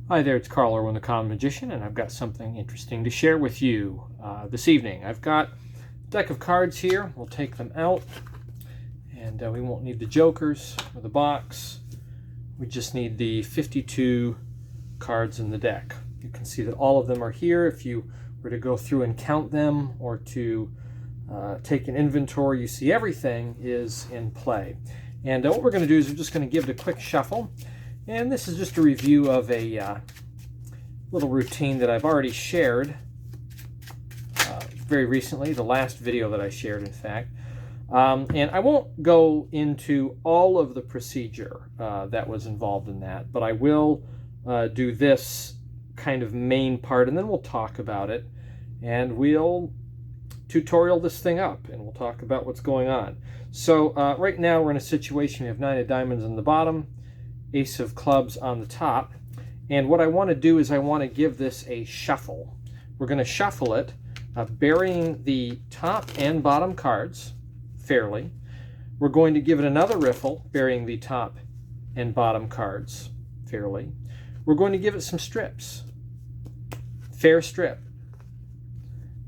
Hi there, it's Carl Irwin, the Common Magician, and I've got something interesting to share with you this evening. I've got a deck of cards here. We'll take them out, and we won't need the jokers or the box. We just need the 52 cards in the deck. You can see that all of them are here. If you were to go through and count them or to take an inventory, you see everything is in play. And what we're going to do is we're just going to give it a quick shuffle. And this is just a review of a little routine that I've already shared very recently, the last video that I shared, in fact. And I won't go into all of the procedure that was involved in that, but I will do this kind of main part, and then we'll talk about it, and we'll tutorial this thing up, and we'll talk about what's going on. So right now we're in a situation. We have 9 of diamonds on the bottom, Ace of clubs on the top, and what I want to do is I want to give this a shuffle. We're going to shuffle it, burying the top and bottom cards fairly. We're going to give it another riffle, burying the top and bottom cards fairly. We're going to give it some strips, fair strip.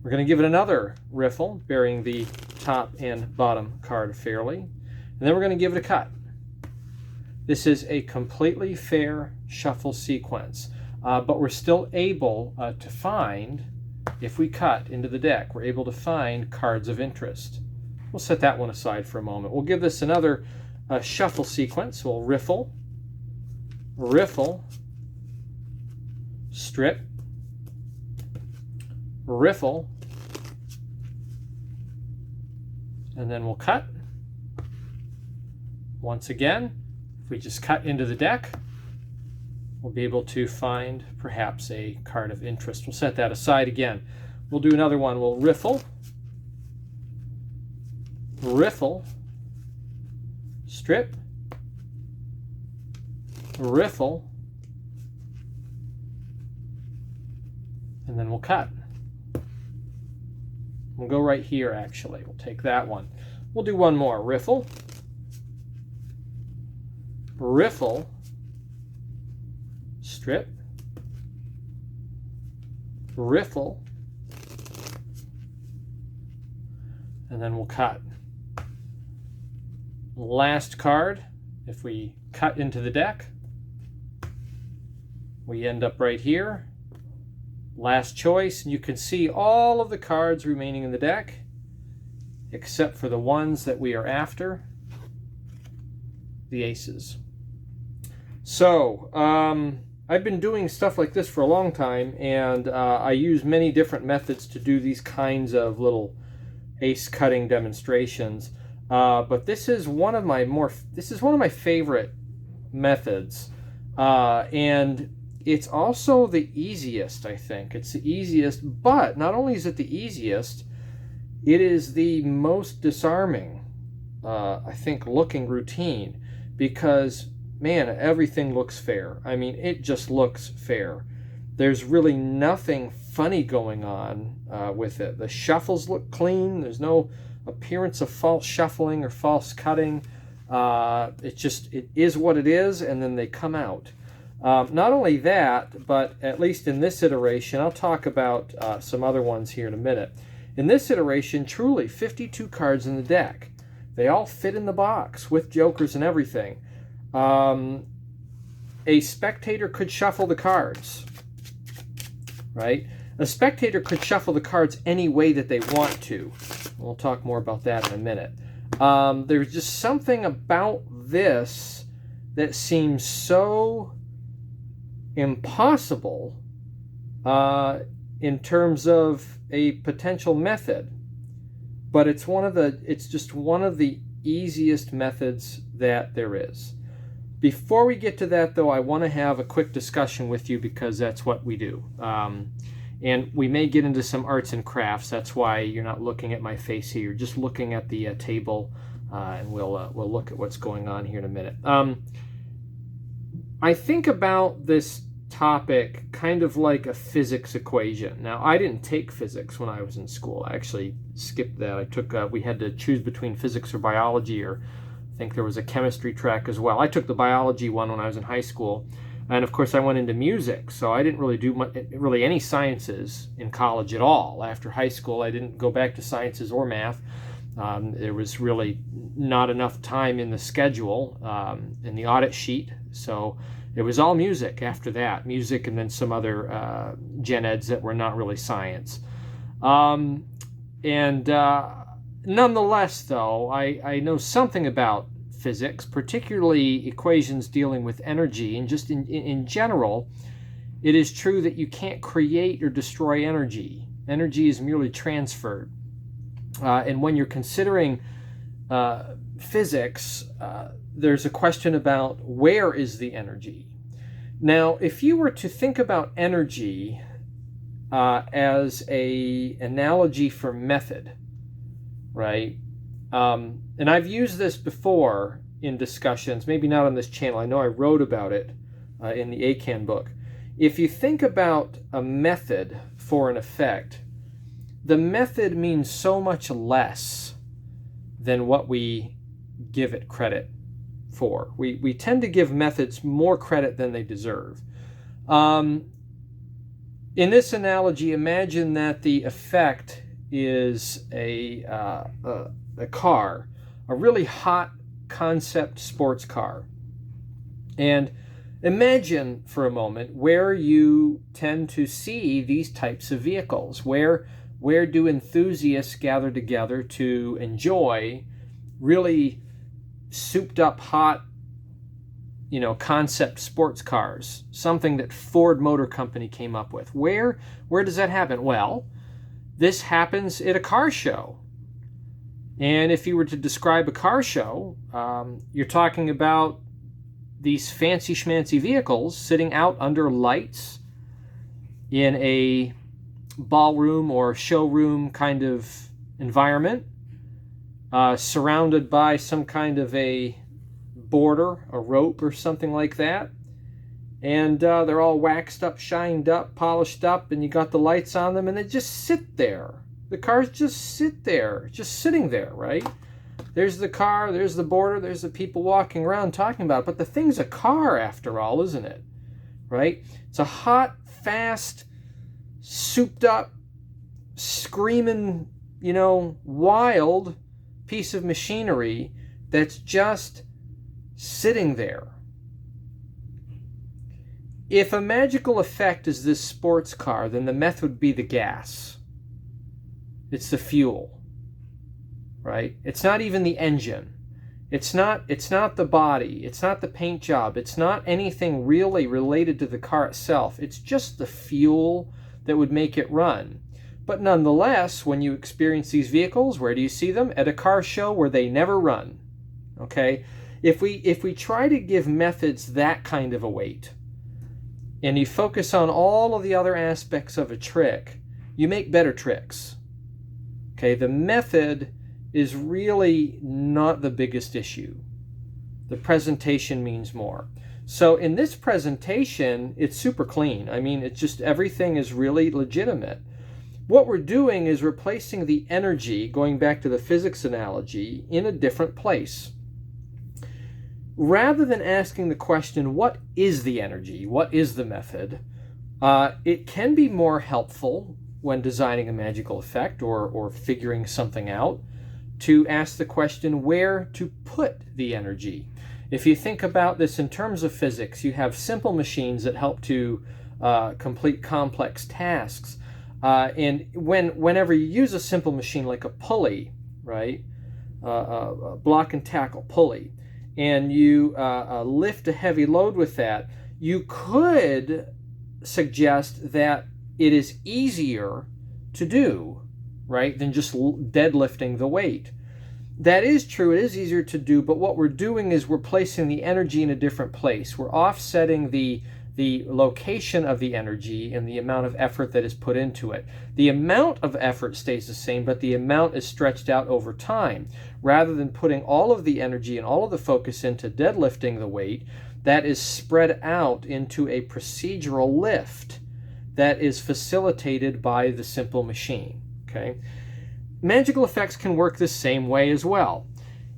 We're going to give it another riffle, burying the top and bottom card fairly, and then we're going to give it a cut. This is a completely fair shuffle sequence, but we're still able to find, if we cut into the deck, we're able to find cards of interest. We'll set that one aside for a moment. We'll give this another shuffle sequence. We'll riffle, riffle, strip, riffle, and then we'll cut. Once again, if we just cut into the deck, we'll be able to find perhaps a card of interest. We'll set that aside again. We'll do another one. We'll riffle, riffle, strip, riffle, and then we'll cut. We'll go right here, actually. We'll take that one. We'll do one more. Riffle, riffle, strip, riffle, and then we'll cut. Last card, if we cut into the deck, we end up right here. Last choice, and you can see all of the cards remaining in the deck, except for the ones that we are after, the aces. So, I've been doing stuff like this for a long time, and I use many different methods to do these kinds of little ace cutting demonstrations. But this is one of my favorite methods, and it's also the easiest, I think. It's the easiest, but not only is it the easiest, it is the most disarming, I think, looking routine, because man, everything looks fair. I mean, it just looks fair. There's really nothing funny going on with it. The shuffles look clean. There's no appearance of false shuffling or false cutting. It is what it is, and then they come out. Not only that, but at least in this iteration, I'll talk about some other ones here in a minute. In this iteration, truly 52 cards in the deck. They all fit in the box with jokers and everything. A spectator could shuffle the cards, right? A spectator could shuffle the cards any way that they want to. We'll talk more about that in a minute. There's just something about this that seems so impossible in terms of a potential method, but it's just one of the easiest methods that there is. Before we get to that, though, I want to have a quick discussion with you, because that's what we do. And we may get into some arts and crafts. That's why you're not looking at my face here. You're just looking at the table, and we'll look at what's going on here in a minute. I think about this topic kind of like a physics equation. Now, I didn't take physics when I was in school. I actually skipped that. I took we had to choose between physics or biology, or I think there was a chemistry track as well. I took the biology one when I was in high school. And of course, I went into music, so I didn't really do really any sciences in college at all. After high school, I didn't go back to sciences or math. There was really not enough time in the schedule, in the audit sheet, so it was all music after that. Music and then some other gen eds that were not really science. Nonetheless, though, I know something about physics, particularly equations dealing with energy, and just in general, it is true that you can't create or destroy energy. Energy is merely transferred. And when you're considering physics, there's a question about where is the energy. Now, if you were to think about energy as an analogy for method, right? And I've used this before in discussions, maybe not on this channel. I know I wrote about it in the ACAN book. If you think about a method for an effect, the method means so much less than what we give it credit for. We tend to give methods more credit than they deserve. In this analogy, imagine that the effect is a car, a really hot concept sports car. And imagine for a moment where you tend to see these types of vehicles. Where do enthusiasts gather together to enjoy really souped up hot, concept sports cars, something that Ford Motor Company came up with? Where does that happen? Well, this happens at a car show. And if you were to describe a car show, you're talking about these fancy schmancy vehicles sitting out under lights in a ballroom or showroom kind of environment, surrounded by some kind of a border, a rope or something like that. And they're all waxed up, shined up, polished up, and you got the lights on them, and they just sit there. The cars just sit there, just sitting there, right? There's the car, there's the border, there's the people walking around talking about it. But the thing's a car after all, isn't it? Right? It's a hot, fast, souped up, screaming, wild piece of machinery that's just sitting there. If a magical effect is this sports car, then the method would be the gas. It's the fuel, right? It's not even the engine. It's not the body. It's not the paint job. It's not anything really related to the car itself. It's just the fuel that would make it run. But nonetheless, when you experience these vehicles, where do you see them? At a car show where they never run. Okay? If we try to give methods that kind of a weight, and you focus on all of the other aspects of a trick, you make better tricks. Okay, the method is really not the biggest issue. The presentation means more. So in this presentation, it's super clean. I mean, it's just everything is really legitimate. What we're doing is replacing the energy, going back to the physics analogy, in a different place. Rather than asking the question, what is the energy? What is the method? It can be more helpful when designing a magical effect or figuring something out to ask the question, where to put the energy. If you think about this in terms of physics, you have simple machines that help to complete complex tasks. And whenever you use a simple machine like a pulley, right, a block and tackle pulley, and you lift a heavy load with that, you could suggest that it is easier to do, right, than just deadlifting the weight. That is true, it is easier to do, but what we're doing is we're placing the energy in a different place. We're offsetting the location of the energy and the amount of effort that is put into it. The amount of effort stays the same, but the amount is stretched out over time. Rather than putting all of the energy and all of the focus into deadlifting the weight, that is spread out into a procedural lift that is facilitated by the simple machine. Okay? Magical effects can work the same way as well.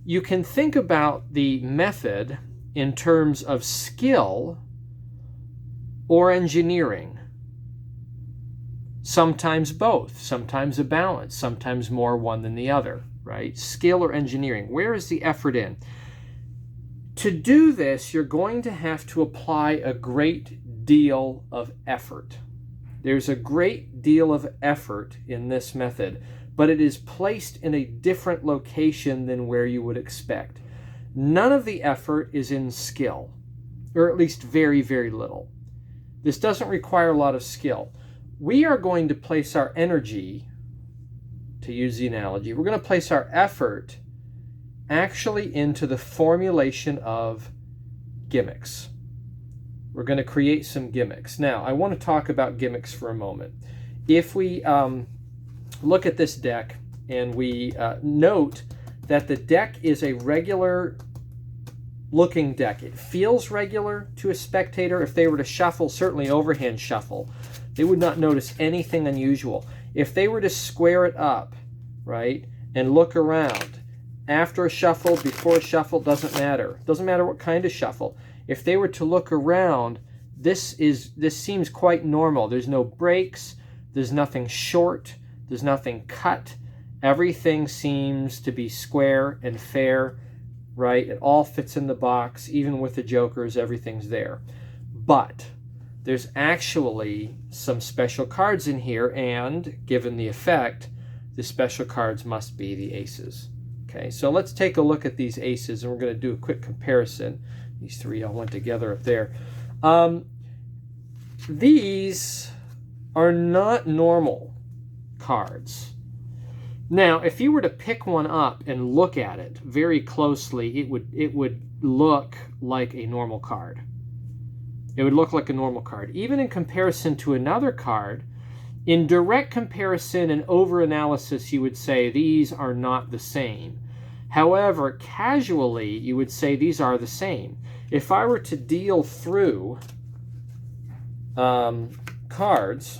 You can think about the method in terms of skill or engineering? Sometimes both, sometimes a balance, sometimes more one than the other, right? Skill or engineering, where is the effort in? To do this, you're going to have to apply a great deal of effort. There's a great deal of effort in this method, but it is placed in a different location than where you would expect. None of the effort is in skill, or at least very, very little. This doesn't require a lot of skill. We are going to place our energy, to use the analogy, we're going to place our effort actually into the formulation of gimmicks. We're going to create some gimmicks. Now, I want to talk about gimmicks for a moment. If we look at this deck and we note that the deck is a regular looking deck. It feels regular to a spectator. If they were to shuffle, certainly overhand shuffle, they would not notice anything unusual. If they were to square it up, right, and look around, after a shuffle, before a shuffle, doesn't matter. Doesn't matter what kind of shuffle. If they were to look around, this seems quite normal. There's no breaks, there's nothing short, there's nothing cut. Everything seems to be square and fair, right? It all fits in the box. Even with the jokers, everything's there. But there's actually some special cards in here, and given the effect, the special cards must be the aces. Okay, so let's take a look at these aces, and we're going to do a quick comparison. These three all went together up there. These are not normal cards. Now, if you were to pick one up and look at it very closely, it would look like a normal card. It would look like a normal card. Even in comparison to another card, in direct comparison and over-analysis, you would say these are not the same. However, casually, you would say these are the same. If I were to deal through cards,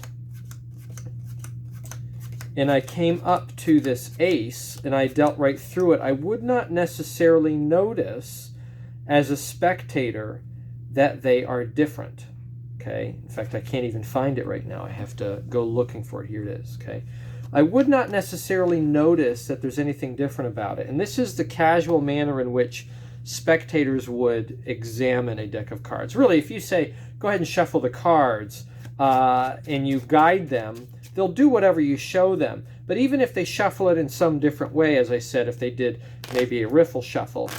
and I came up to this ace, and I dealt right through it, I would not necessarily notice as a spectator that they are different. Okay, in fact, I can't even find it right now. I have to go looking for it. Here it is. Okay, I would not necessarily notice that there's anything different about it. And this is the casual manner in which spectators would examine a deck of cards. Really, if you say, go ahead and shuffle the cards, and you guide them, they'll do whatever you show them. But even if they shuffle it in some different way, as I said, if they did maybe a riffle shuffle,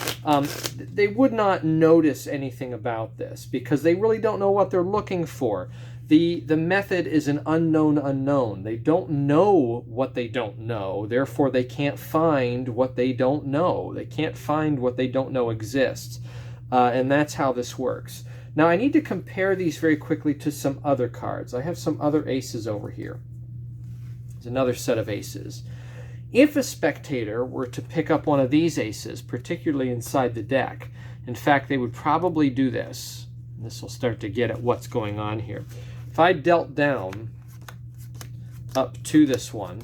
they would not notice anything about this because they really don't know what they're looking for. The method is an unknown unknown. They don't know what they don't know. Therefore, they can't find what they don't know. They can't find what they don't know exists. And that's how this works. Now, I need to compare these very quickly to some other cards. I have some other aces over here. There's another set of aces. If a spectator were to pick up one of these aces, particularly inside the deck, in fact, they would probably do this. This will start to get at what's going on here. If I dealt down up to this one,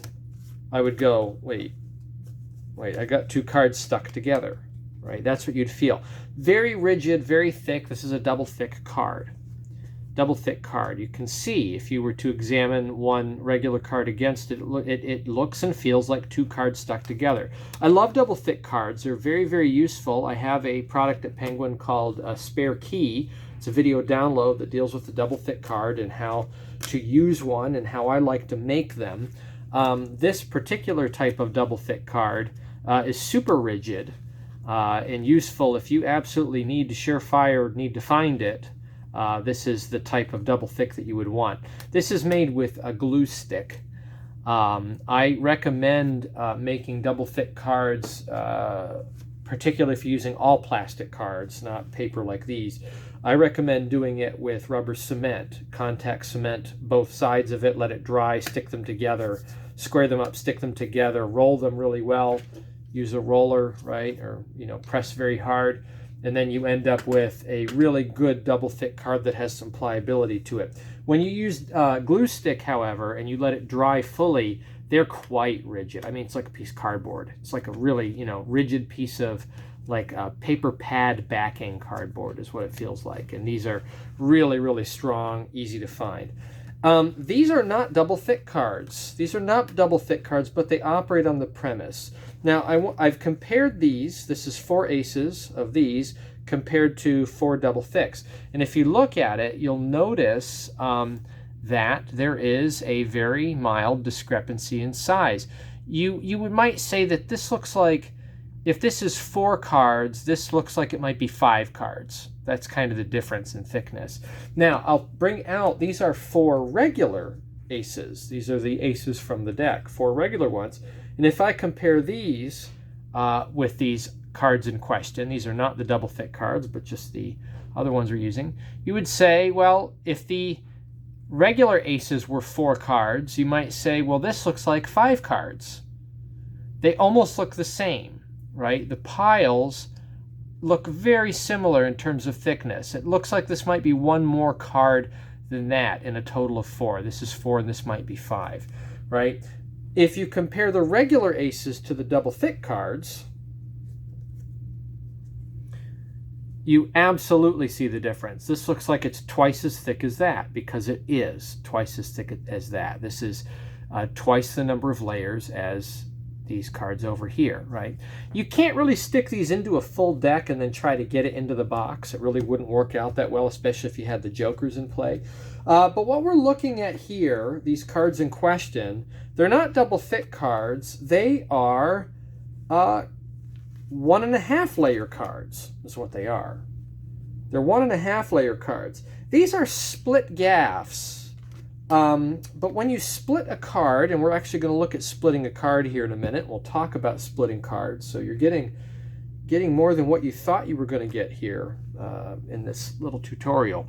I would go, wait, I got two cards stuck together, right? That's what you'd feel. Very rigid, very thick. This is a double thick card. Double thick card. You can see if you were to examine one regular card against it, it looks and feels like two cards stuck together. I love double thick cards. They're very, very useful. I have a product at Penguin called Spare Key. It's a video download that deals with the double thick card and how to use one and how I like to make them. This particular type of double thick card is super rigid and useful if you absolutely need to surefire, need to find it. This is the type of double thick that you would want. This is made with a glue stick. I recommend making double thick cards, particularly if you're using all plastic cards, not paper like these. I recommend doing it with rubber cement, contact cement, both sides of it, let it dry, stick them together, square them up, stick them together, roll them really well, use a roller, right, or press very hard. And then you end up with a really good double thick card that has some pliability to it. When you use glue stick, however, and you let it dry fully, they're quite rigid. I mean, it's like a piece of cardboard. It's like a really, rigid piece of like a paper pad backing cardboard is what it feels like. And these are really, really strong, easy to find. These are not double thick cards. These are not double thick cards, but they operate on the premise. Now, I've compared these. This is 4 aces of these compared to 4 double thicks. And if you look at it, you'll notice that there is a very mild discrepancy in size. You might say that this looks like, if this is 4 cards, this looks like it might be 5 cards. That's kind of the difference in thickness. Now, I'll bring out, these are 4 regular aces. These are the aces from the deck, 4 regular ones. And if I compare these with these cards in question, these are not the double thick cards, but just the other ones we're using, you would say, well, if the regular aces were 4 cards, you might say, well, this looks like 5 cards. They almost look the same, right? The piles look very similar in terms of thickness. It looks like this might be 1 more card than that in a total of 4. This is 4 and this might be 5, right? If you compare the regular aces to the double thick cards, you absolutely see the difference. This looks like it's twice as thick as that, because it is twice as thick as that. This is twice the number of layers as these cards over here, right? You can't really stick these into a full deck and then try to get it into the box. It really wouldn't work out that well, especially if you had the jokers in play. But what we're looking at here, these cards in question, they're not double thick cards. They are 1.5 layer cards is what they are. They're 1.5 layer cards. These are split gaffs. But when you split a card, and we're actually going to look at splitting a card here in a minute. We'll talk about splitting cards. So you're getting more than what you thought you were going to get here in this little tutorial.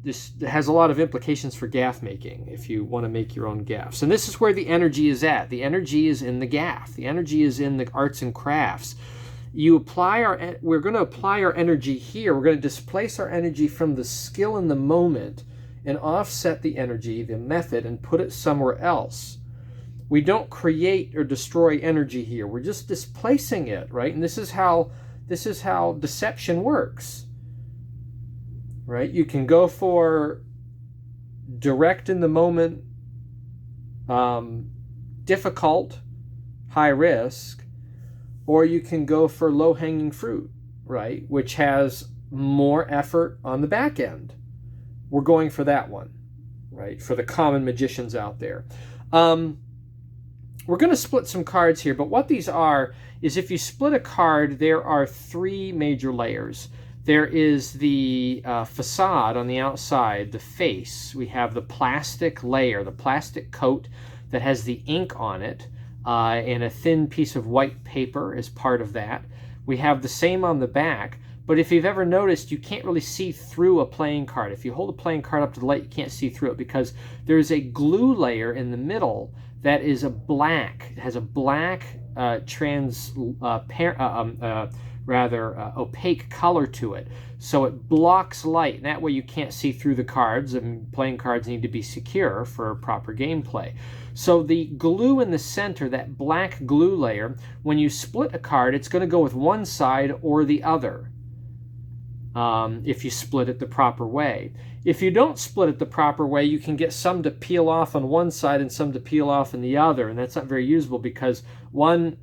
This has a lot of implications for gaff making if you want to make your own gaffs. And this is where the energy is at. The energy is in the gaff. The energy is in the arts and crafts. We're going to apply our energy here. We're going to displace our energy from the skill in the moment and offset the energy, the method, and put it somewhere else. We don't create or destroy energy here. We're just displacing it, right? And this is how deception works, right? You can go for direct in the moment, difficult, high risk, or you can go for low-hanging fruit, right? Which has more effort on the back end. We're going for that one, right? For the common magicians out there. We're going to split some cards here, but what these are is, if you split a card, there are 3 major layers. There is the facade on the outside, the face. We have the plastic layer, the plastic coat that has the ink on it, and a thin piece of white paper as part of that. We have the same on the back. But if you've ever noticed, you can't really see through a playing card. If you hold a playing card up to the light, you can't see through it, because there's a glue layer in the middle that is it has a black opaque color to it. So it blocks light, and that way you can't see through the cards, and playing cards need to be secure for proper gameplay. So the glue in the center, that black glue layer, when you split a card, it's going to go with one side or the other. If you split it the proper way. If you don't split it the proper way, you can get some to peel off on one side and some to peel off on the other, and that's not very usable, because one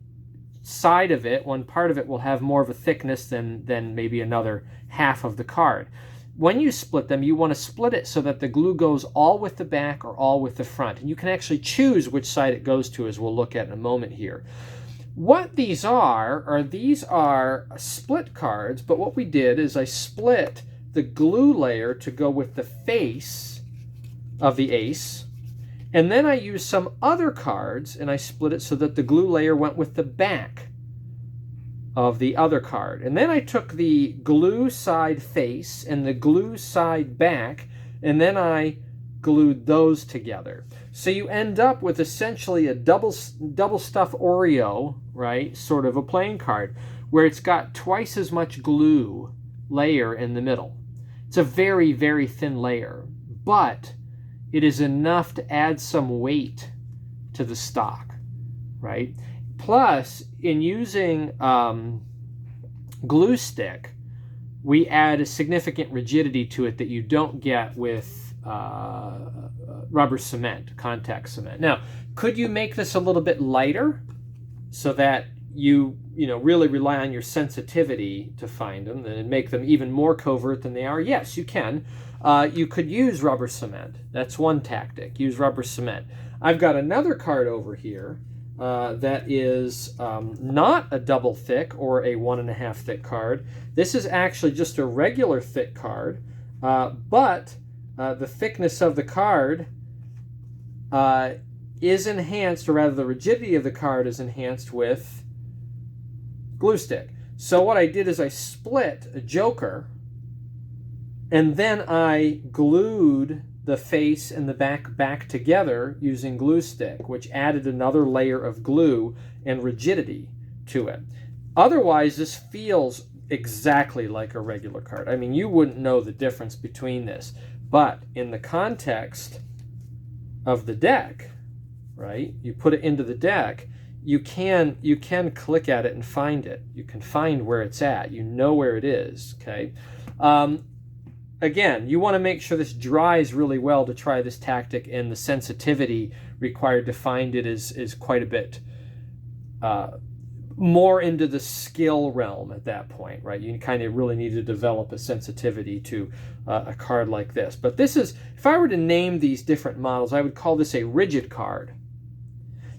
side of it, one part of it, will have more of a thickness than maybe another half of the card. When you split them, you want to split it so that the glue goes all with the back or all with the front, and you can actually choose which side it goes to, as we'll look at in a moment here. What these are split cards, but what we did is I split the glue layer to go with the face of the ace, and then I used some other cards and I split it so that the glue layer went with the back of the other card. And then I took the glue side face and the glue side back, and then I glued those together. So you end up with essentially a double stuff Oreo, right? Sort of a playing card, where it's got twice as much glue layer in the middle. It's a very, very thin layer, but it is enough to add some weight to the stock, right? Plus, in using glue stick, we add a significant rigidity to it that you don't get with rubber cement, contact cement. Now, could you make this a little bit lighter so that you really rely on your sensitivity to find them and make them even more covert than they are? Yes, you can. You could use rubber cement. That's one tactic. Use rubber cement. I've got another card over here that is not a double thick or a 1.5 thick card. This is actually just a regular thick card, but the thickness of the card is enhanced, or rather the rigidity of the card is enhanced with glue stick. So what I did is I split a joker, and then I glued the face and the back together using glue stick, which added another layer of glue and rigidity to it. Otherwise, this feels exactly like a regular card. I mean, you wouldn't know the difference between this. But in the context of the deck, right, you put it into the deck, you can click at it and find it. You can find where it's at. You know where it is, okay? Again, you want to make sure this dries really well to try this tactic, and the sensitivity required to find it is quite a bit more into the skill realm at that point, right? You kind of really need to develop a sensitivity to a card like this. But this is, if I were to name these different models, I would call this a rigid card.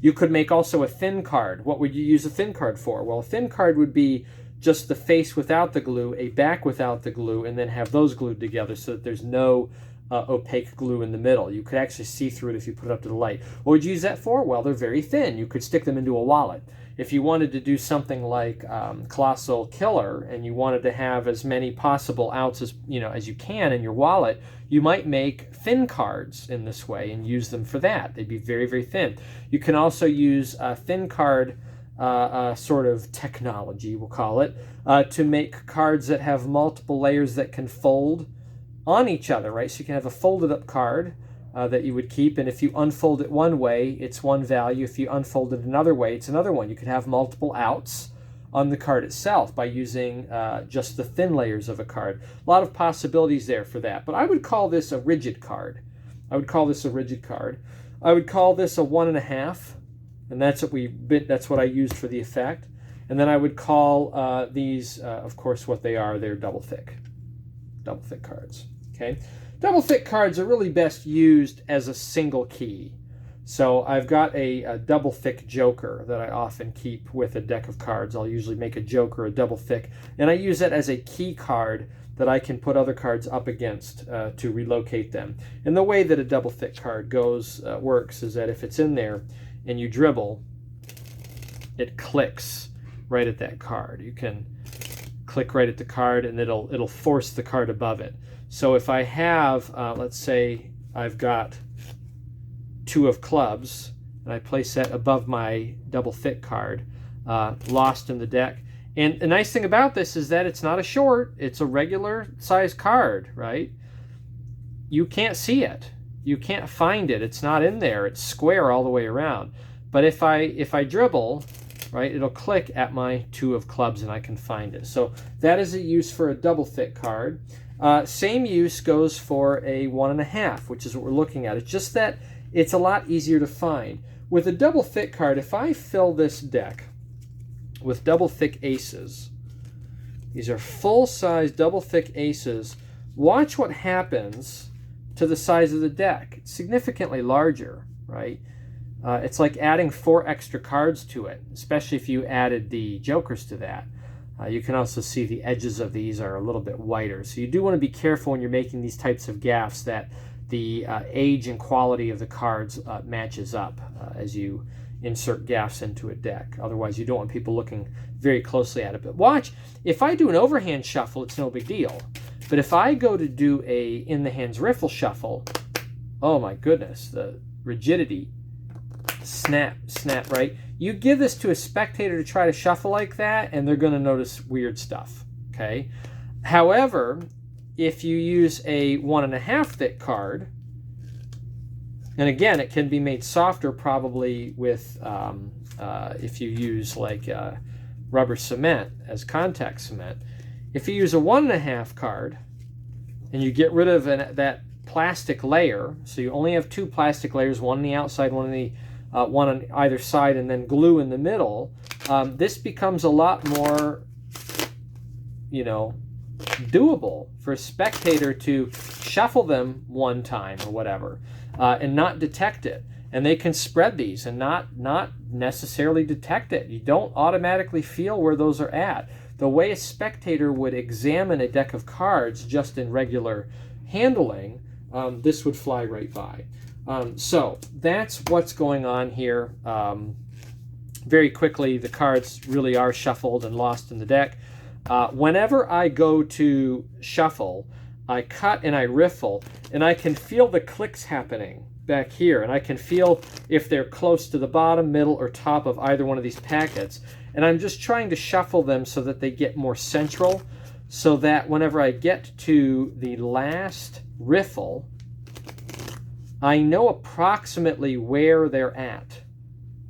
You could make also a thin card. What would you use a thin card for? Well, a thin card would be just the face without the glue, a back without the glue, and then have those glued together so that there's no opaque glue in the middle. You could actually see through it if you put it up to the light. What would you use that for? Well, they're very thin. You could stick them into a wallet. If you wanted to do something like Colossal Killer, and you wanted to have as many possible outs as you can in your wallet, you might make thin cards in this way and use them for that. They'd be very, very thin. You can also use a thin card sort of technology, we'll call it, to make cards that have multiple layers that can fold on each other, right? So you can have a folded up card that you would keep, and if you unfold it one way, it's one value. If you unfold it another way, it's another one. You could have multiple outs on the card itself by using just the thin layers of a card. A lot of possibilities there for that, but I would call this a rigid card. I would call this a rigid card. I would call this a 1.5, and that's what I used for the effect. And then I would call these, of course, what they are. They're double thick cards. Okay, double thick cards are really best used as a single key. So I've got a double thick joker that I often keep with a deck of cards. I'll usually make a joker a double thick, and I use that as a key card that I can put other cards up against to relocate them. And the way that a double thick card works is that if it's in there and you dribble, it clicks right at that card. You can click right at the card, and it'll force the card above it. So if I have, let's say I've got 2 of clubs, and I place that above my double thick card, lost in the deck. And the nice thing about this is that it's not a short, it's a regular size card, right? You can't see it. You can't find it. It's not in there. It's square all the way around. But if I dribble, right, it'll click at my 2 of clubs and I can find it. So that is a use for a double thick card. Same use goes for a 1.5, which is what we're looking at. It's just that it's a lot easier to find. With a double thick card, if I fill this deck with double thick aces, these are full-size double thick aces, watch what happens to the size of the deck. It's significantly larger, right? It's like adding 4 extra cards to it, especially if you added the jokers to that. You can also see the edges of these are a little bit whiter. So you do want to be careful when you're making these types of gaffs that the age and quality of the cards matches up as you insert gaffs into a deck. Otherwise, you don't want people looking very closely at it. But watch, if I do an overhand shuffle, it's no big deal. But if I go to do a in-the-hands riffle shuffle, oh my goodness, the rigidity, snap, snap, right? You give this to a spectator to try to shuffle like that, and they're going to notice weird stuff, okay? However, if you use a 1.5 thick card, and again, it can be made softer probably with if you use like rubber cement as contact cement. If you use a 1.5 card and you get rid of that plastic layer, so you only have 2 plastic layers, one on the outside, one on either side, and then glue in the middle, this becomes a lot more, you know, doable for a spectator to shuffle them one time or whatever and not detect it. And they can spread these and not necessarily detect it. You don't automatically feel where those are at. The way a spectator would examine a deck of cards just in regular handling, this would fly right by. So that's what's going on here. Very quickly, the cards really are shuffled and lost in the deck. Whenever I go to shuffle, I cut and I riffle, and I can feel the clicks happening back here, and I can feel if they're close to the bottom, middle, or top of either one of these packets. And I'm just trying to shuffle them so that they get more central, so that whenever I get to the last riffle, I know approximately where they're at,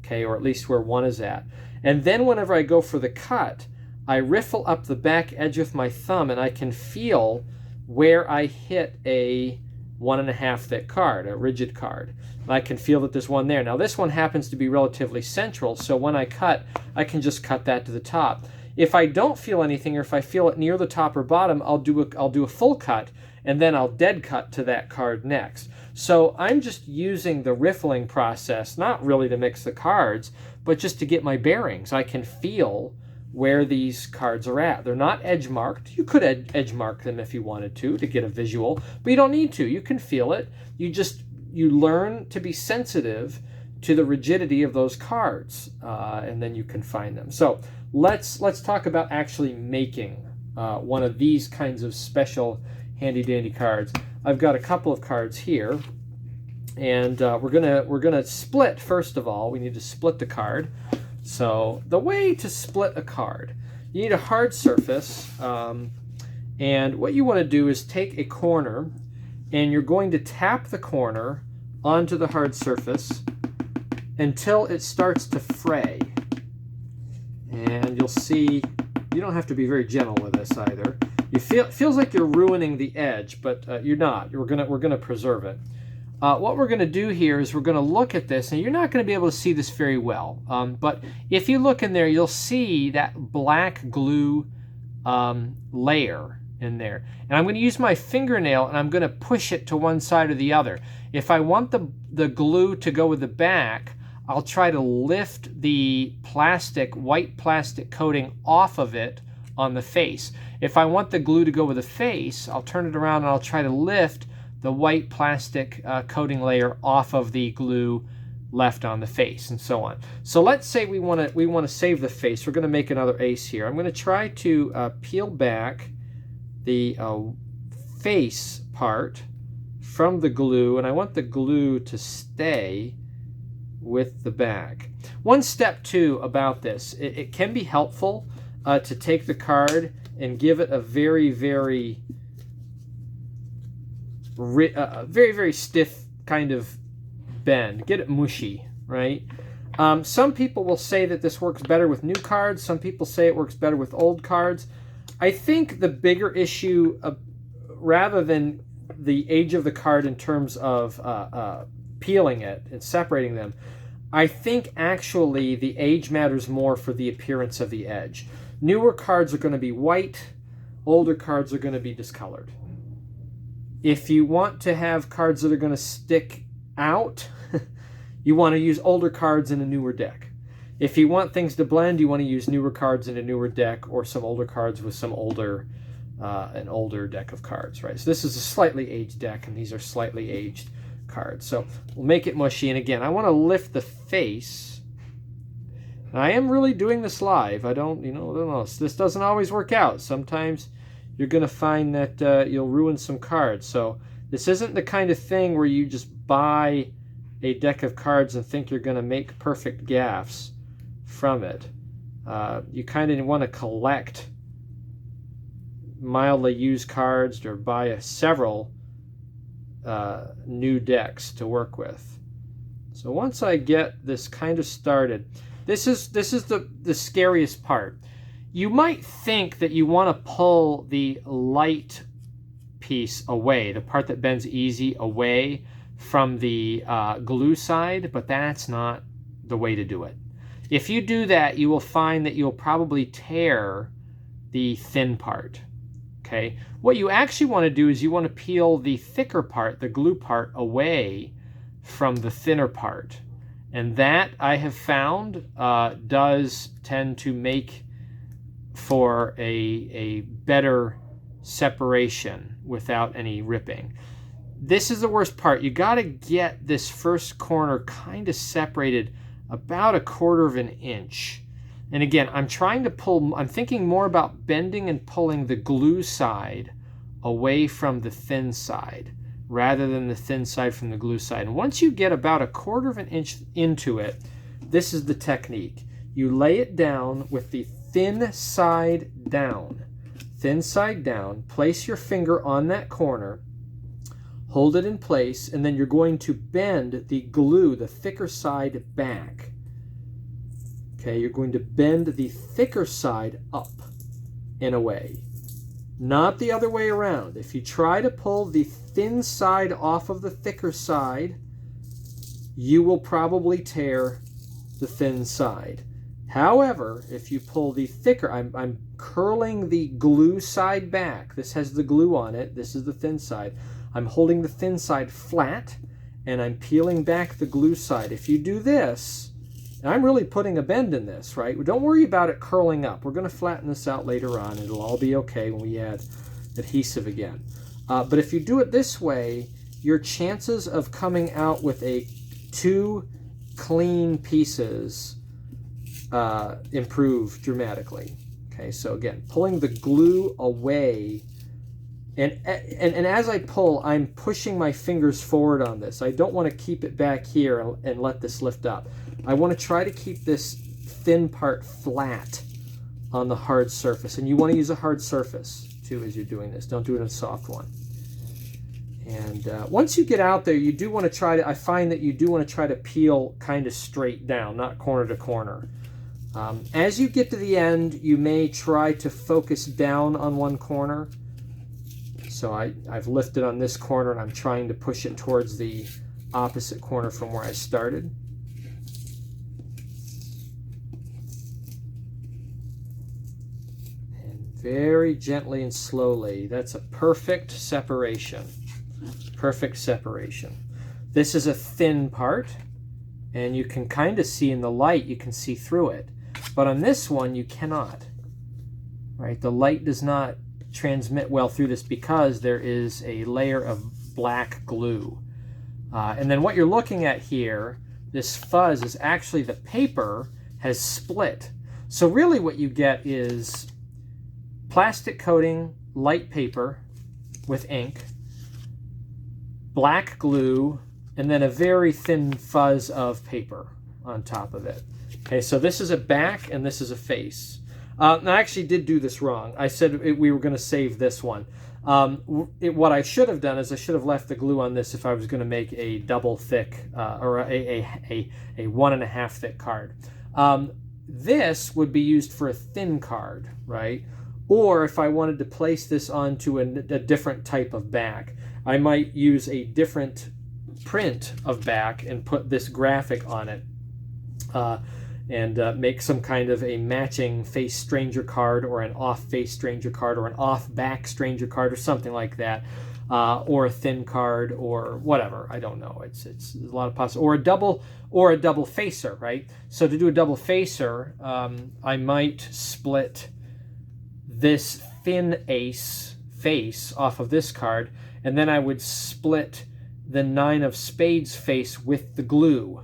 okay, or at least where one is at. And then whenever I go for the cut, I riffle up the back edge with my thumb, and I can feel where I hit a 1.5 thick card, a rigid card. And I can feel that there's one there. Now this one happens to be relatively central, so when I cut, I can just cut that to the top. If I don't feel anything, or if I feel it near the top or bottom, I'll do a full cut, and then I'll dead cut to that card next. So I'm just using the riffling process, not really to mix the cards, but just to get my bearings. I can feel where these cards are at. They're not edge marked. You could edge mark them if you wanted to get a visual, but you don't need to. You can feel it. You learn to be sensitive to the rigidity of those cards, and then you can find them. So let's talk about actually making one of these kinds of special handy dandy cards. I've got a couple of cards here, and we're gonna split. First of all, we need to split the card. So the way to split a card, you need a hard surface, and what you want to do is take a corner, and you're going to tap the corner onto the hard surface until it starts to fray. And you'll see, you don't have to be very gentle with this either. It feels like you're ruining the edge, but you're not. We're gonna preserve it. What we're going to do here is we're going to look at this, and you're not going to be able to see this very well, but if you look in there, you'll see that black glue layer in there. And I'm going to use my fingernail, and I'm going to push it to one side or the other. If I want the glue to go with the back, I'll try to lift the white plastic coating off of it on the face. If I want the glue to go with the face, I'll turn it around, and I'll try to lift the white plastic coating layer off of the glue left on the face, and so on. So let's say we want to save the face. We're going to make another ace here. I'm going to try to peel back the face part from the glue, and I want the glue to stay with the back. One step too about this, it can be helpful to take the card and give it a very, very stiff kind of bend. Get it mushy, right? Some people will say that this works better with new cards. Some people say it works better with old cards. I think the bigger issue, rather than the age of the card in terms of peeling it and separating them, I think actually the age matters more for the appearance of the edge. Newer cards are going to be white. Older cards are going to be discolored. If you want to have cards that are going to stick out, you want to use older cards in a newer deck. If you want things to blend, you want to use newer cards in a newer deck, or some older cards with some an older deck of cards, right? So this is a slightly aged deck, and these are slightly aged cards. So we'll make it mushy. And again, I want to lift the face. And I am really doing this live. I don't know. This doesn't always work out. Sometimes you're going to find that you'll ruin some cards. So this isn't the kind of thing where you just buy a deck of cards and think you're going to make perfect gaffs from it. You kind of want to collect mildly used cards or buy several new decks to work with. So once I get this kind of started, This is the scariest part. You might think that you want to pull the light piece away, the part that bends easy away from the glue side, but that's not the way to do it. If you do that, you will find that you'll probably tear the thin part. Okay, what you actually want to do is you want to peel the thicker part, the glue part, away from the thinner part. And that, I have found, does tend to make for a better separation without any ripping. This is the worst part. You got to get this first corner kind of separated about 1/4 of an inch. And again, I'm thinking more about bending and pulling the glue side away from the thin side rather than the thin side from the glue side. And once you get about 1/4 of an inch into it, this is the technique. You lay it down with the thin side down. Thin side down, place your finger on that corner, hold it in place, and then you're going to bend the glue, the thicker side, back. Okay, you're going to bend the thicker side up and away, not the other way around. If you try to pull the thin side off of the thicker side, you will probably tear the thin side. However, if you pull the thicker, I'm curling the glue side back. This has the glue on it. This is the thin side. I'm holding the thin side flat, and I'm peeling back the glue side. If you do this, and I'm really putting a bend in this, right? Don't worry about it curling up. We're going to flatten this out later on. It'll all be okay when we add adhesive again. But if you do it this way, your chances of coming out with two clean pieces improve dramatically. Okay, so again, pulling the glue away, and as I pull, I'm pushing my fingers forward on this. I don't want to keep it back here and let this lift up. I want to try to keep this thin part flat on the hard surface, and you want to use a hard surface too as you're doing this. Don't do it on a soft one. And once you get out there, you do want to try to, I find that you do want to try to peel kind of straight down, not corner to corner. As you get to the end, you may try to focus down on one corner. So I've lifted on this corner, and I'm trying to push it towards the opposite corner from where I started. And very gently and slowly. That's a perfect separation. Perfect separation. This is a thin part, and you can kind of see in the light, you can see through it. But on this one, you cannot. Right? The light does not transmit well through this because there is a layer of black glue. And then what you're looking at here, this fuzz, is actually the paper has split. So really what you get is plastic coating, light paper with ink, black glue, and then a very thin fuzz of paper on top of it. Okay, so this is a back and this is a face. I actually did do this wrong. I said we were going to save this one. What I should have done is I should have left the glue on this if I was going to make a double thick or a 1.5 thick card. This would be used for a thin card, right? Or if I wanted to place this onto a different type of back, I might use a different print of back and put this graphic on it. And make some kind of a matching face stranger card, or an off face stranger card, or an off back stranger card, or something like that, or a thin card, or whatever. I don't know. It's a lot of possibilities. Or a double facer, right? So to do a double facer, I might split this thin ace face off of this card, and then I would split the 9 of spades face with the glue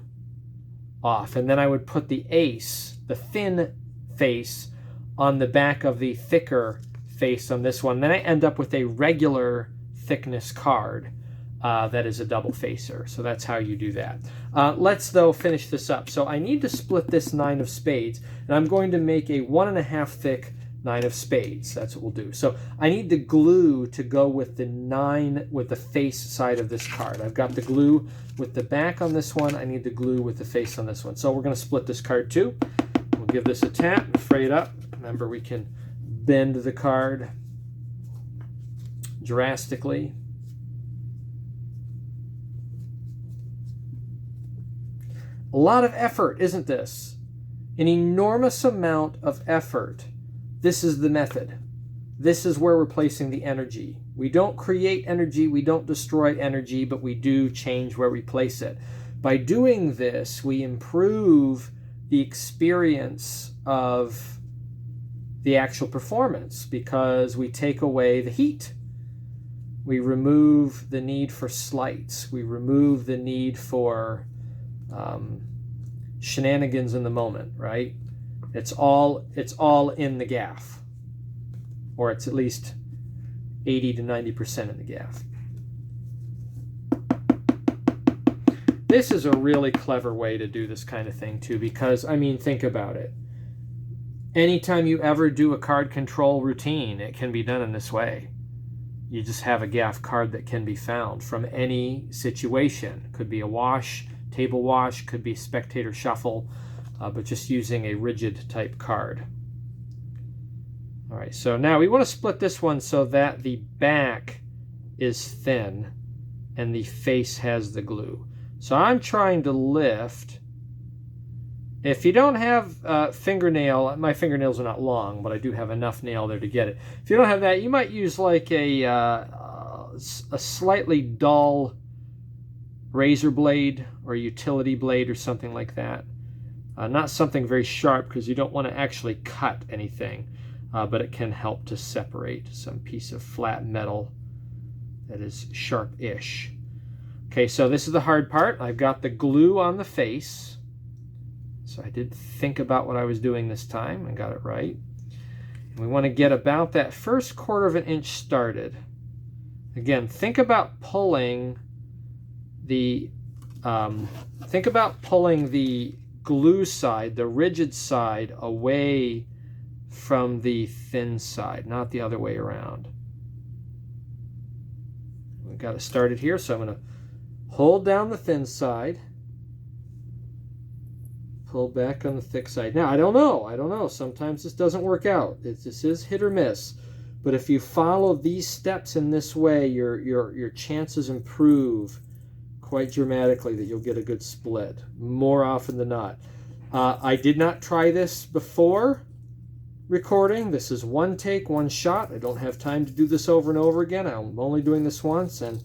off, and then I would put the ace, the thin face, on the back of the thicker face on this one. Then I end up with a regular thickness card that is a double facer. So that's how you do that. Let's though finish this up. So I need to split this 9 of spades, and I'm going to make a 1.5 thick 9 of spades. That's what we'll do. So I need the glue to go with the 9, with the face side of this card. I've got the glue with the back on this one. I need the glue with the face on this one. So we're going to split this card too. We'll give this a tap and fray it up. Remember, we can bend the card drastically. A lot of effort, isn't this? An enormous amount of effort. This is the method. This is where we're placing the energy. We don't create energy, we don't destroy energy, but we do change where we place it. By doing this, we improve the experience of the actual performance because we take away the heat. We remove the need for slights. We remove the need for shenanigans in the moment, right? It's all in the gaff, or it's at least 80 to 90% in the gaff. This is a really clever way to do this kind of thing too, because I mean, think about it. Anytime you ever do a card control routine, it can be done in this way. You just have a gaff card that can be found from any situation. Could be a wash, table wash, could be spectator shuffle, but just using a rigid type card. All right, so now we want to split this one so that the back is thin and the face has the glue. So I'm trying to lift. If you don't have fingernail, my fingernails are not long, but I do have enough nail there to get it. If you don't have that, you might use like a slightly dull razor blade or a utility blade or something like that. Not something very sharp because you don't want to actually cut anything, but it can help to separate some piece of flat metal that is sharp-ish. Okay, so this is the hard part. I've got the glue on the face. So I did think about what I was doing this time and got it right. And we want to get about that first 1/4 of an inch started. Again, think about pulling the glue side, the rigid side, away from the thin side, not the other way around. We've got it started here, so I'm going to hold down the thin side, pull back on the thick side. Now, I don't know. Sometimes this doesn't work out. This is hit or miss. But if you follow these steps in this way, your chances improve quite dramatically that you'll get a good split, more often than not. I did not try this before recording. This is one take, one shot. I don't have time to do this over and over again. I'm only doing this once, and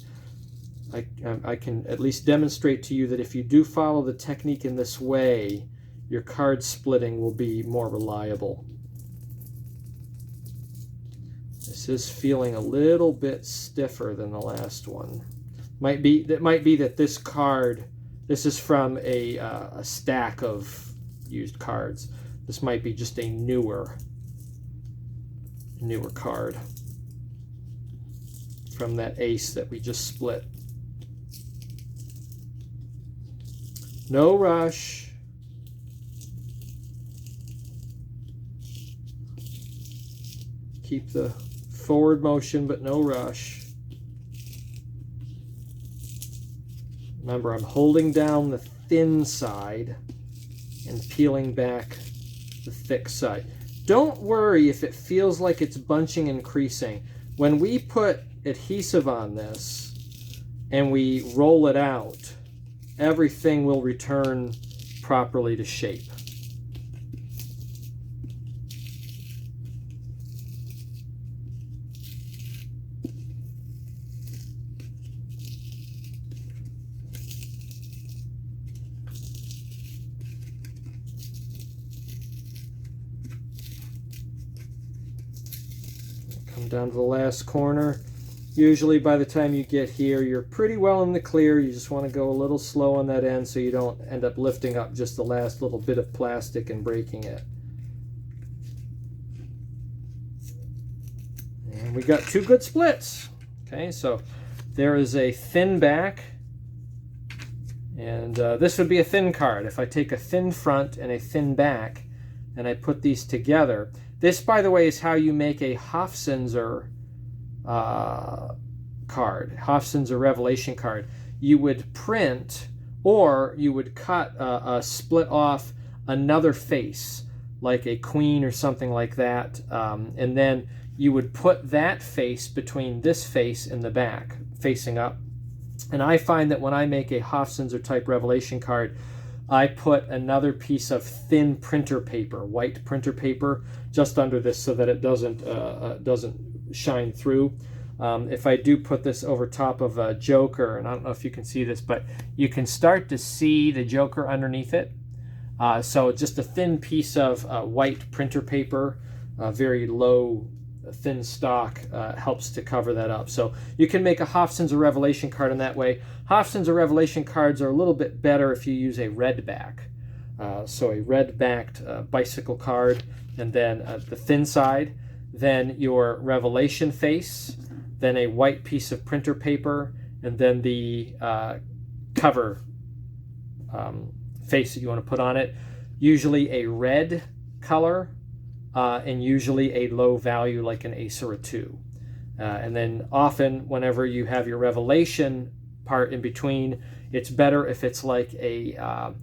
I can at least demonstrate to you that if you do follow the technique in this way, your card splitting will be more reliable. This is feeling a little bit stiffer than the last one. It might be that this card, this is from a stack of used cards. This might be just a newer card from that ace that we just split. No rush. Keep the forward motion, but no rush. Remember, I'm holding down the thin side and peeling back the thick side. Don't worry if it feels like it's bunching and creasing. When we put adhesive on this and we roll it out, everything will return properly to shape. Come down to the last corner. Usually by the time you get here, you're pretty well in the clear. You just want to go a little slow on that end so you don't end up lifting up just the last little bit of plastic and breaking it. And we got 2 good splits. Okay, so there is a thin back, and this would be a thin card. If I take a thin front and a thin back and I put these together, This, by the way, is how you make a Hofzinser card, Hofzinser Revelation card. You would print, or you would cut, split off another face, like a queen or something like that, and then you would put that face between this face and the back, facing up. And I find that when I make a Hofzinser type Revelation card, I put another piece of thin printer paper, white printer paper, just under this so that it doesn't shine through. If I do put this over top of a Joker, and I don't know if you can see this, but you can start to see the Joker underneath it. So just a thin piece of white printer paper, very low, thin stock, helps to cover that up. So you can make a Hofzinser Revelation card in that way. Hofzinser Revelation cards are a little bit better if you use a red back. So a red backed bicycle card, and then the thin side, then your Revelation face, then a white piece of printer paper, and then the cover face that you want to put on it. Usually a red color, and usually a low value like an ace or a 2. And then often whenever you have your Revelation part in between, it's better if it's like a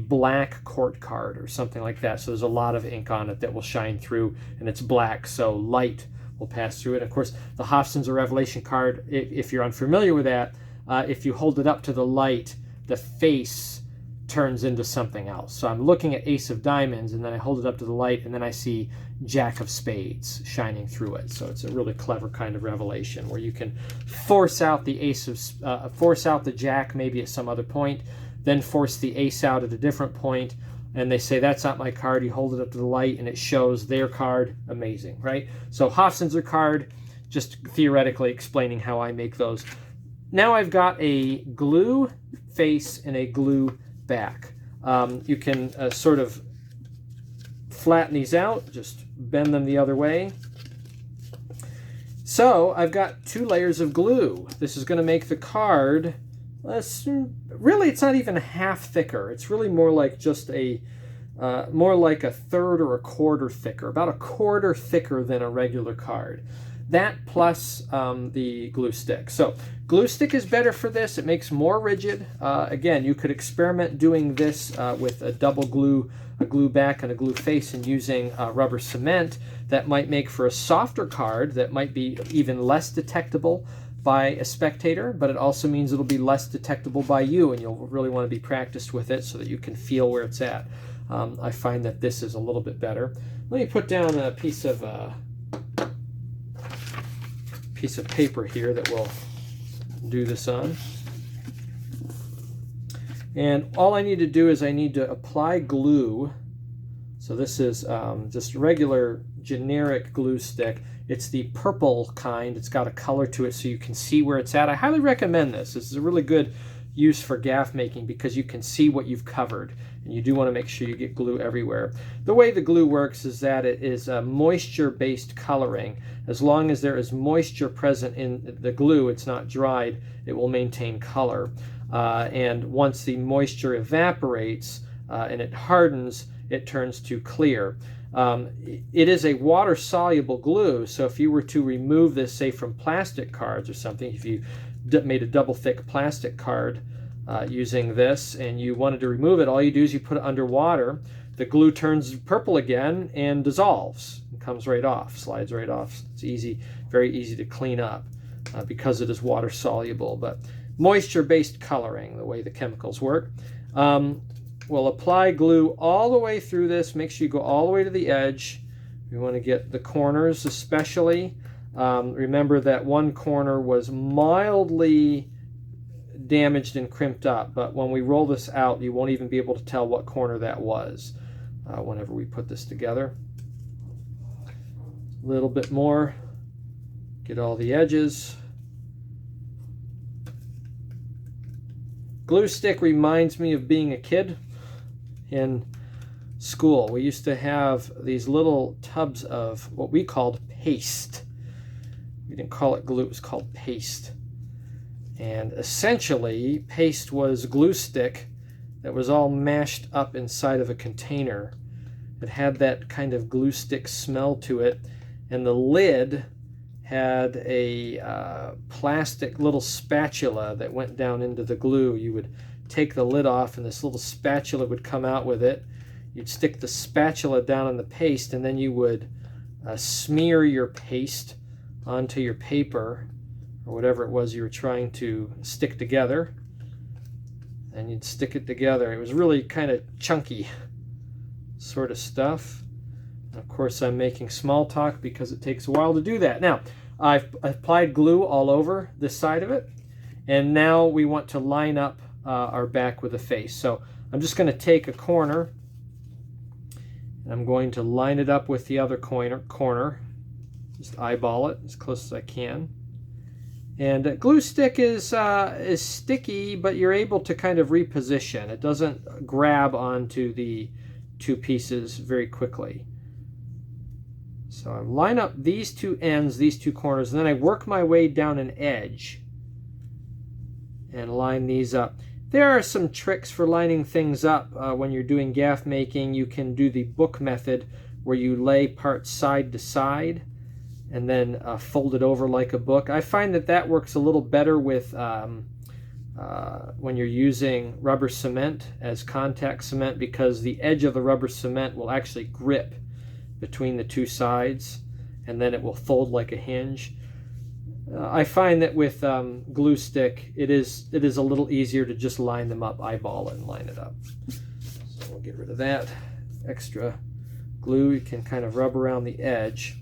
black court card or something like that. So there's a lot of ink on it that will shine through, and it's black, so light will pass through it. Of course, the Hofzinser Revelation card, if you're unfamiliar with that, if you hold it up to the light, the face turns into something else. So I'm looking at Ace of Diamonds, and then I hold it up to the light, and then I see Jack of Spades shining through it. So it's a really clever kind of revelation where you can force out the ace of, force out the Jack maybe at some other point, then force the ace out at a different point, and they say, that's not my card. You hold it up to the light, and it shows their card. Amazing, right? So Hofzinser card, just theoretically explaining how I make those. Now I've got a glue face and a glue back. You can sort of flatten these out, just bend them the other way. So I've got 2 layers of glue. This is going to make the card, really it's not even half thicker. It's really more like just a, more like a third or a quarter thicker, about a quarter thicker than a regular card. That plus the glue stick. So glue stick is better for this. It makes more rigid. Again, you could experiment doing this with a double glue, a glue back and a glue face, and using rubber cement. That might make for a softer card that might be even less detectable by a spectator, but it also means it'll be less detectable by you, and you'll really want to be practiced with it so that you can feel where it's at. I find that this is a little bit better. Let me put down a piece of paper here that we'll do this on. And all I need to do is I need to apply glue. So this is just regular generic glue stick. It's the purple kind. It's got a color to it so you can see where it's at. I highly recommend this. This is a really good use for gaff making because you can see what you've covered, and you do want to make sure you get glue everywhere. The way the glue works is that it is a moisture-based coloring. As long as there is moisture present in the glue, it's not dried, it will maintain color. And once the moisture evaporates and it hardens, it turns to clear. It is a water-soluble glue, so if you were to remove this, say, from plastic cards or something, if you made a double-thick plastic card using this and you wanted to remove it, all you do is you put it under water. The glue turns purple again and dissolves. It comes right off, slides right off. It's easy, very easy to clean up because it is water-soluble. But moisture-based coloring, the way the chemicals work. We'll apply glue all the way through this. Make sure you go all the way to the edge. We want to get the corners especially. Remember that one corner was mildly damaged and crimped up, but when we roll this out, you won't even be able to tell what corner that was whenever we put this together. A little bit more. Get all the edges. Glue stick reminds me of being a kid in school. We used to have these little tubs of what we called paste. We didn't call it glue, it was called paste. And essentially, paste was glue stick that was all mashed up inside of a container. It had that kind of glue stick smell to it, and the lid had a plastic little spatula that went down into the glue. You would take the lid off and this little spatula would come out with it. You'd stick the spatula down in the paste, and then you would smear your paste onto your paper or whatever it was you were trying to stick together, and you'd stick it together. It was really kind of chunky sort of stuff. And of course, I'm making small talk because it takes a while to do that. Now, I've applied glue all over this side of it, and now we want to line up our back with a face. So I'm just going to take a corner, and I'm going to line it up with the other corner. Just eyeball it as close as I can. And glue stick is sticky, but you're able to kind of reposition. It doesn't grab onto the two pieces very quickly. So I line up these two ends, these two corners, and then I work my way down an edge and line these up. There are some tricks for lining things up when you're doing gaff making. You can do the book method where you lay parts side to side and then fold it over like a book. I find that that works a little better with when you're using rubber cement as contact cement, because the edge of the rubber cement will actually grip between the two sides, and then it will fold like a hinge. I find that with glue stick, it is a little easier to just line them up, eyeball it, and line it up. So we'll get rid of that extra glue. You can kind of rub around the edge.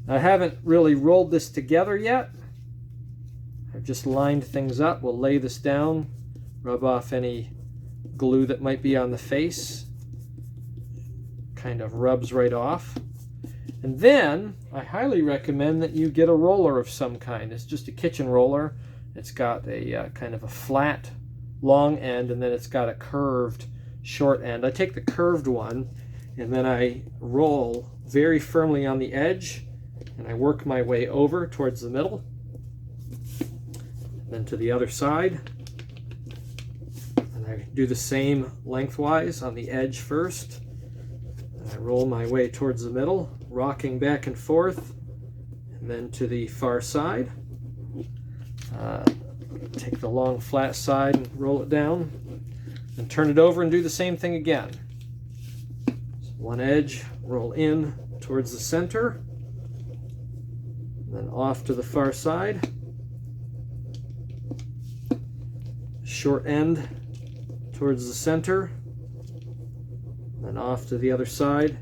I haven't really rolled this together yet. I've just lined things up. We'll lay this down, rub off any glue that might be on the face. Kind of rubs right off. And then I highly recommend that you get a roller of some kind. It's just a kitchen roller. It's got a kind of a flat long end, and then it's got a curved short end. I take the curved one, and then I roll very firmly on the edge, and I work my way over towards the middle, and then to the other side. And I do the same lengthwise on the edge first. And I roll my way towards the middle, rocking back and forth, and then to the far side. Take the long flat side and roll it down, and turn it over and do the same thing again. So one edge, roll in towards the center, and then off to the far side. Short end towards the center, and then off to the other side.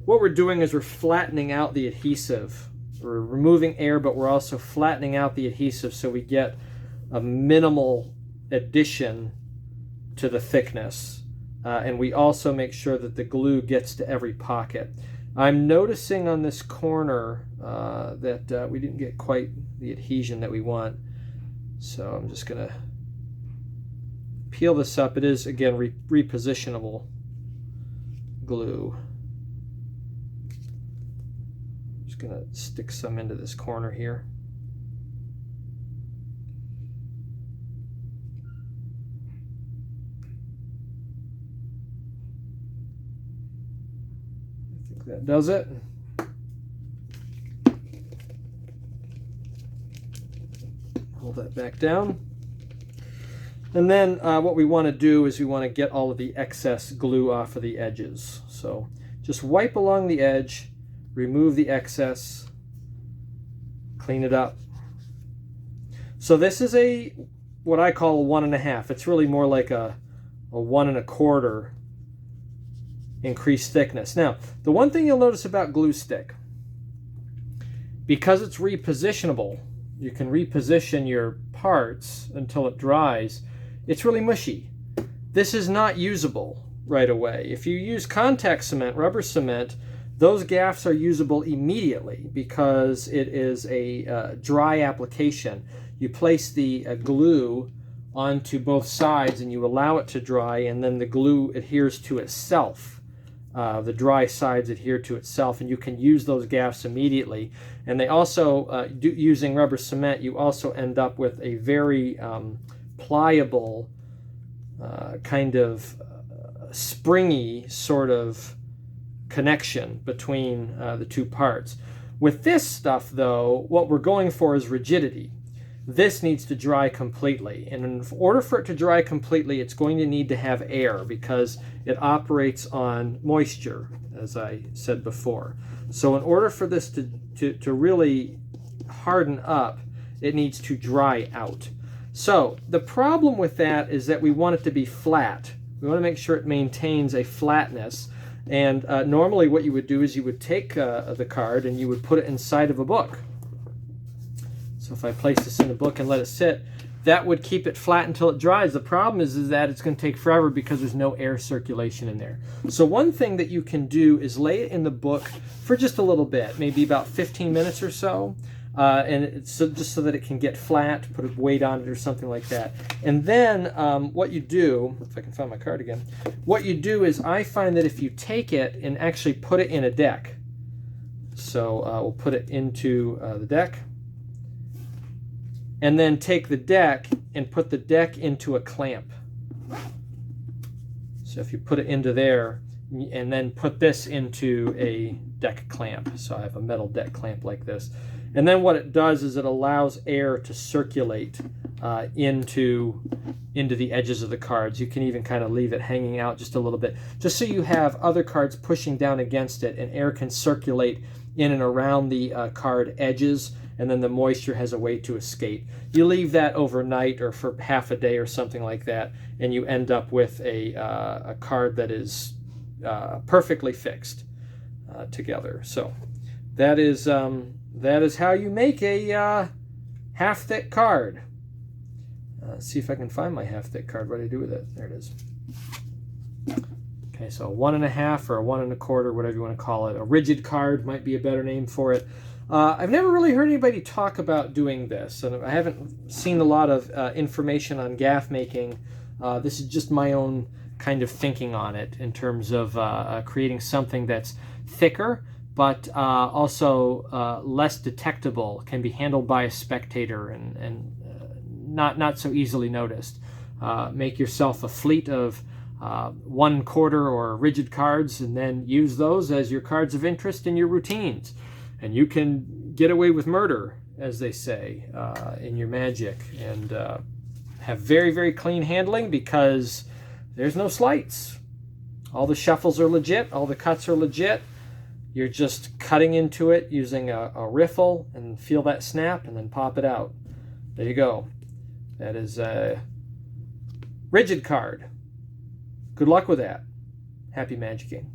What we're doing is we're flattening out the adhesive. We're removing air, but we're also flattening out the adhesive so we get a minimal addition to the thickness. And we also make sure that the glue gets to every pocket. I'm noticing on this corner that we didn't get quite the adhesion that we want. So I'm just going to peel this up. It is, again, repositionable glue. Just going to stick some into this corner here. I think that does it. Hold that back down. And then what we want to do is we want to get all of the excess glue off of the edges. So just wipe along the edge, remove the excess, clean it up. So this is what I call a 1 1/2. It's really more like a 1 1/4 increased thickness. Now, the one thing you'll notice about glue stick, because it's repositionable, you can reposition your parts until it dries. It's really mushy. This is not usable right away. If you use contact cement, rubber cement, those gaffs are usable immediately because it is a dry application. You place the glue onto both sides and you allow it to dry, and then the glue adheres to itself. The dry sides adhere to itself, and you can use those gaffs immediately. And they also, using rubber cement, you also end up with a very pliable, kind of springy sort of connection between the two parts. With this stuff, though, what we're going for is rigidity. This needs to dry completely, and in order for it to dry completely, it's going to need to have air because it operates on moisture, as I said before. So in order for this to really harden up, it needs to dry out. So the problem with that is that we want it to be flat. We want to make sure it maintains a flatness. And normally what you would do is you would take the card and you would put it inside of a book. So if I place this in a book and let it sit, that would keep it flat until it dries. The problem is that it's going to take forever because there's no air circulation in there. So one thing that you can do is lay it in the book for just a little bit, maybe about 15 minutes or so, and it's just so that it can get flat, put a weight on it or something like that. And then what you do, if I can find my card again, what you do is I find that if you take it and actually put it in a deck, so we'll put it into the deck, and then take the deck and put the deck into a clamp. So if you put it into there and then put this into a deck clamp. So I have a metal deck clamp like this. And then what it does is it allows air to circulate into the edges of the cards. You can even kind of leave it hanging out just a little bit, just so you have other cards pushing down against it and air can circulate in and around the card edges, and then the moisture has a way to escape. You leave that overnight or for half a day or something like that, and you end up with a card that is perfectly fixed together. So that is how you make a half-thick card. Let's see if I can find my half-thick card. What do I do with it? There it is. Okay, so 1.5 or a 1 1/4, whatever you want to call it. A rigid card might be a better name for it. I've never really heard anybody talk about doing this, and I haven't seen a lot of information on gaff making. This is just my own kind of thinking on it in terms of creating something that's thicker, but also less detectable, can be handled by a spectator and not so easily noticed. Make yourself a fleet of 1 1/4 or rigid cards, and then use those as your cards of interest in your routines. And you can get away with murder, as they say, in your magic, and have very, very clean handling because there's no sleights. All the shuffles are legit, all the cuts are legit. You're just cutting into it using a riffle and feel that snap and then pop it out. There you go. That is a rigid card. Good luck with that. Happy magicking.